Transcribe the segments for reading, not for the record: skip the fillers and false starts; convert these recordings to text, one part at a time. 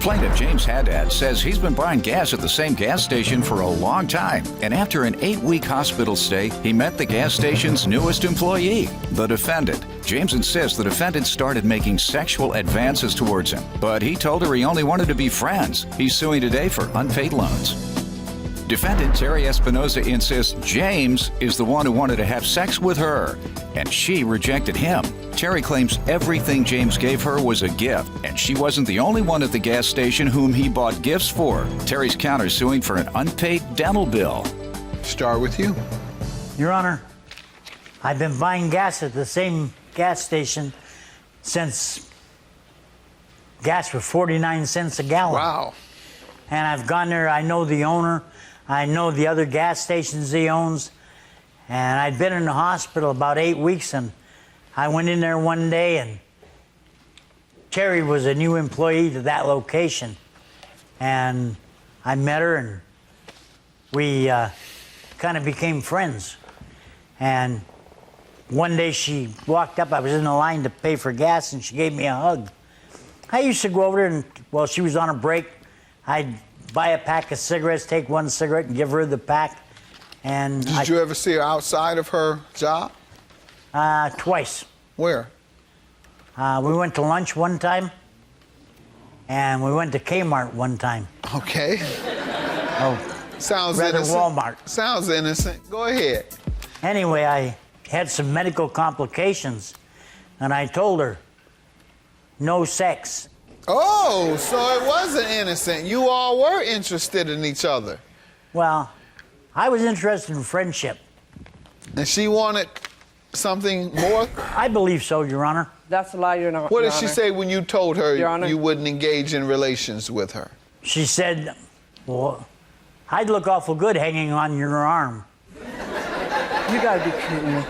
Plaintiff James Haddad says he's been buying gas at the same gas station for a long time. And after an 8-week hospital stay, he met the gas station's newest employee, the defendant. James insists the defendant started making sexual advances towards him, but he told her he only wanted to be friends. He's suing today for unpaid loans. Defendant Terry Espinoza insists James is the one who wanted to have sex with her, and she rejected him. Terry claims everything James gave her was a gift, and she wasn't the only one at the gas station whom he bought gifts for. Terry's countersuing for an unpaid dental bill. Start with you. Your Honor, I've been buying gas at the same gas station since gas was 49 cents a gallon. Wow. And I've gone there, I know the owner, I know the other gas stations he owns, and I'd been in the hospital about 8 weeks, and I went in there one day, and Terry was a new employee to that location, and I met her, and we kind of became friends. And one day she walked up, I was in the line to pay for gas, and she gave me a hug. I used to go over there, and while she was on a break, I'd buy a pack of cigarettes, take one cigarette, and give her the pack. And Did you ever see her outside of her job? Twice. Where? We went to lunch one time, and we went to Kmart one time. Okay. Oh, Sounds rather innocent. Walmart. Sounds innocent. Go ahead. Anyway, I had some medical complications, and I told her, no sex. Oh, so it wasn't innocent. You all were interested in each other. Well, I was interested in friendship. And she wanted something more? I believe so, Your Honor. That's a lie, Your Honor. What did she say when you told her Your Honor. you wouldn't engage in relations with her? She said, well, I'd look awful good hanging on your arm. You gotta be kidding me.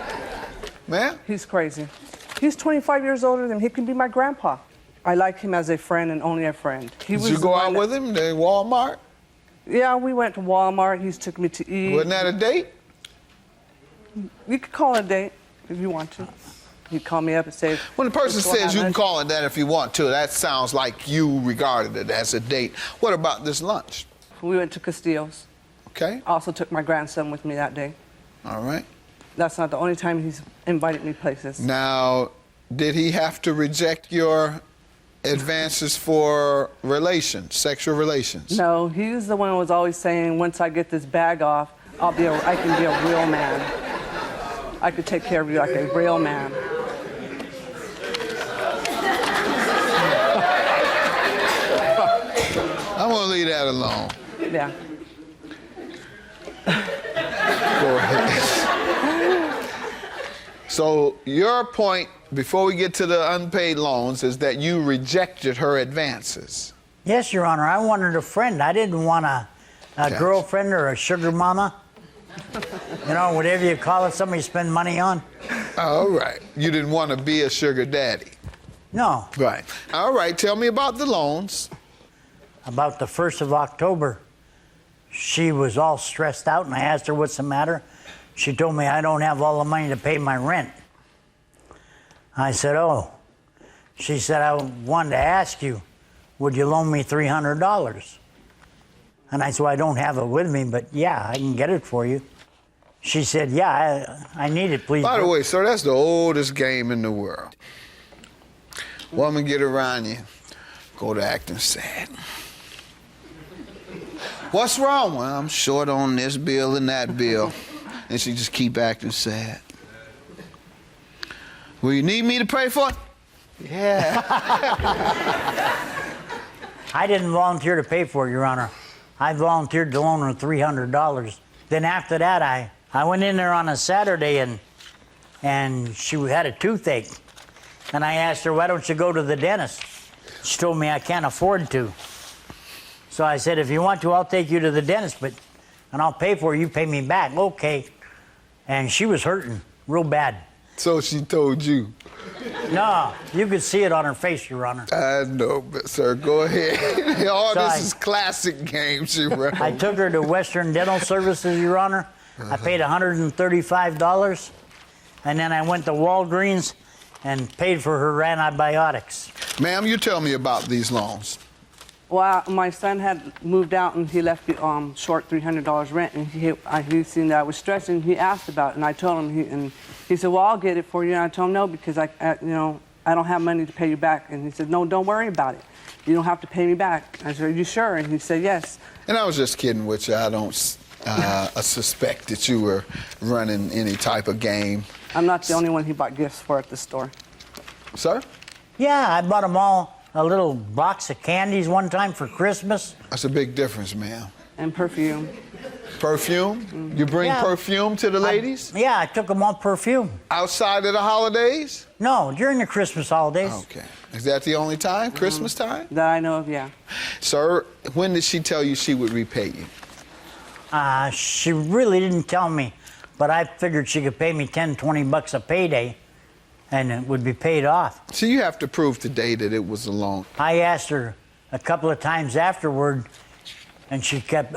Ma'am? He's crazy. He's 25 years older than me. He can be my grandpa. I like him as a friend and only a friend. Did you go out with him to Walmart? Yeah, we went to Walmart. He took me to eat. Wasn't that a date? You could call it a date if you want to. He'd call me up and say... When a person "Let's go says have you can lunch." call it that if you want to, that sounds like you regarded it as a date. What about this lunch? We went to Castillo's. Okay. I also took my grandson with me that day. All right. That's not the only time he's invited me places. Now, did he have to reject your advances for relations, sexual relations? No, he's the one who was always saying, once I get this bag off, I can be a real man. I could take care of you like a real man. I'm gonna leave that alone. Yeah. Go ahead. So your point, before we get to the unpaid loans, is that you rejected her advances. Yes, Your Honor, I wanted a friend. I didn't want a Gotcha. girlfriend or a sugar mama. You know, whatever you call it, somebody you spend money on. All right. You didn't want to be a sugar daddy. No. Right. All right. Tell me about the loans. About the 1st of October, she was all stressed out, and I asked her what's the matter. She told me I don't have all the money to pay my rent. I said, oh. She said, I wanted to ask you, would you loan me $300? And I said, well, I don't have it with me, but yeah, I can get it for you. She said, yeah, I need it, please. By the way, sir, that's the oldest game in the world. Woman get around you, go to acting sad. What's wrong? Well, I'm short on this bill and that bill. And she just keep acting sad. Will you need me to pay for it? Yeah. I didn't volunteer to pay for it, Your Honor. I volunteered to loan her $300. Then after that, I went in there on a Saturday, and she had a toothache. And I asked her, why don't you go to the dentist? She told me I can't afford to. So I said, if you want to, I'll take you to the dentist, and I'll pay for it, you pay me back. Okay. And she was hurting real bad. So she told you. No, you could see it on her face, Your Honor. I know, but sir, go ahead. This is classic game she runs. I took her to Western Dental Services, Your Honor. I paid $135, and then I went to Walgreens and paid for her antibiotics. Ma'am, you tell me about these loans. Well, my son had moved out and he left me short $300 rent, and he seen that I was stressing. He asked about it, and I told him. And he said, "Well, I'll get it for you." And I told him no, because I don't have money to pay you back. And he said, "No, don't worry about it. You don't have to pay me back." I said, "Are you sure?" And he said, "Yes." And I was just kidding with you. I don't suspect that you were running any type of game. I'm not the only one he bought gifts for at the store. Sir? Yeah, I bought them all a little box of candies one time for Christmas. That's a big difference, ma'am. And perfume. Perfume? Mm-hmm. You bring Yeah. perfume to the ladies? Yeah, I took them all perfume. Outside of the holidays? No, during the Christmas holidays. Okay. Is that the only time? Christmas time? That I know of, yeah. Sir, when did she tell you she would repay you? She really didn't tell me, but I figured she could pay me $10-20 a payday, and it would be paid off. So you have to prove today that it was a loan. I asked her a couple of times afterward, and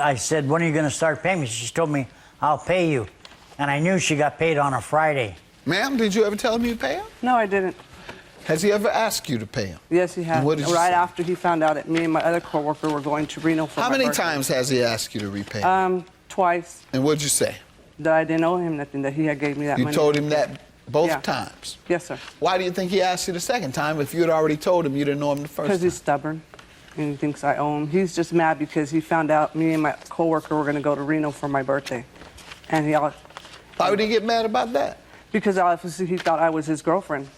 I said, "When are you going to start paying me?" She told me, "I'll pay you." And I knew she got paid on a Friday. Ma'am, did you ever tell him you'd pay him? No, I didn't. Has he ever asked you to pay him? Yes, he had. And what did you Right say? after he found out that me and my other coworker were going to Reno for How my many birthday. times has he asked you to repay him? Twice. And what'd you say? That I didn't owe him nothing, that he had gave me that You money. told him that both Yeah. times? Yes, sir. Why do you think he asked you the second time if you had already told him you didn't know him the first Because time? he's stubborn, and he thinks I owe him. He's just mad because he found out me and my coworker were going to go to Reno for my birthday. And Why would he get mad about that? because obviously he thought I was his girlfriend.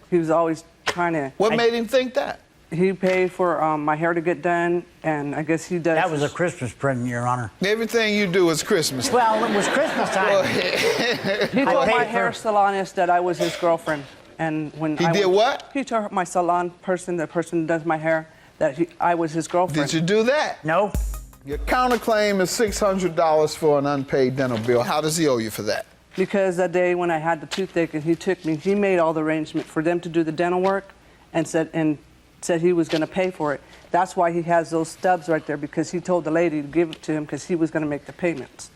He was always trying to... What made him think that? He paid for my hair to get done, and I guess he does... That was a Christmas present, Your Honor. Everything you do is Christmas. Well, it was Christmas time. He told I my paid hair for- salonist that I was his girlfriend. And when He did what? He told my salon person, the person who does my hair, that I was his girlfriend. Did you do that? No, Your counterclaim is $600 for an unpaid dental bill. How does he owe you for that? Because that day when I had the toothache and he took me, he made all the arrangement for them to do the dental work and said he was going to pay for it. That's why he has those stubs right there, because he told the lady to give it to him because he was going to make the payments.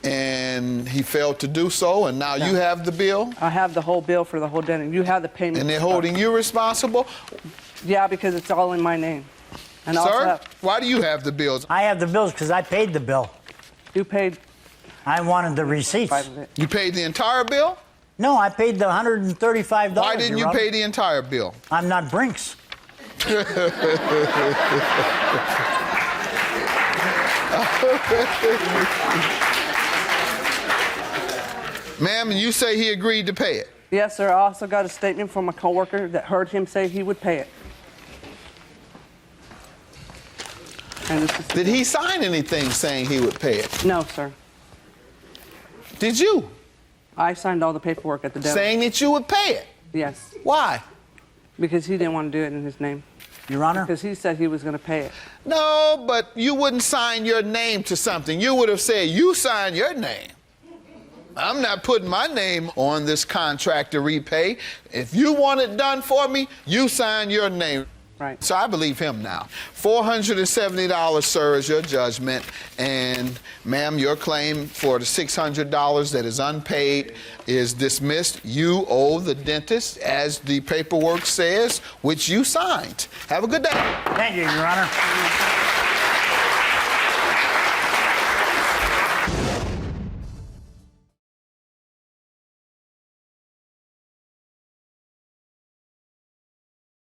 And he failed to do so, and now you have the bill? I have the whole bill for the whole dental. You have the payment. And they're stuff. holding you responsible? Yeah, because it's all in my name. And also Sir, why do you have the bills? I have the bills because I paid the bill. you paid I wanted the receipts. 5 of it. You paid the entire bill? No, I paid the $135. Why didn't you Your Honor. pay the entire bill? I'm not Brinks. Ma'am, and you say he agreed to pay it? Yes, sir. I also got a statement from a coworker that heard him say he would pay it. And this is, Did he sign anything saying he would pay it? no, sir. Did you? I signed all the paperwork at the dental. Saying that you would pay it? Yes, Why? because he didn't want to do it in his name. Your Honor, Because he said he was going to pay it. No, but you wouldn't sign your name to something. You would have said, you sign your name. I'm not putting my name on this contract to repay. If you want it done for me, you sign your name. Right. So I believe him now. $470, sir, is your judgment. And, ma'am, your claim for the $600 that is unpaid is dismissed. You owe the dentist, as the paperwork says, which you signed. Have a good day. thank you, Your Honor.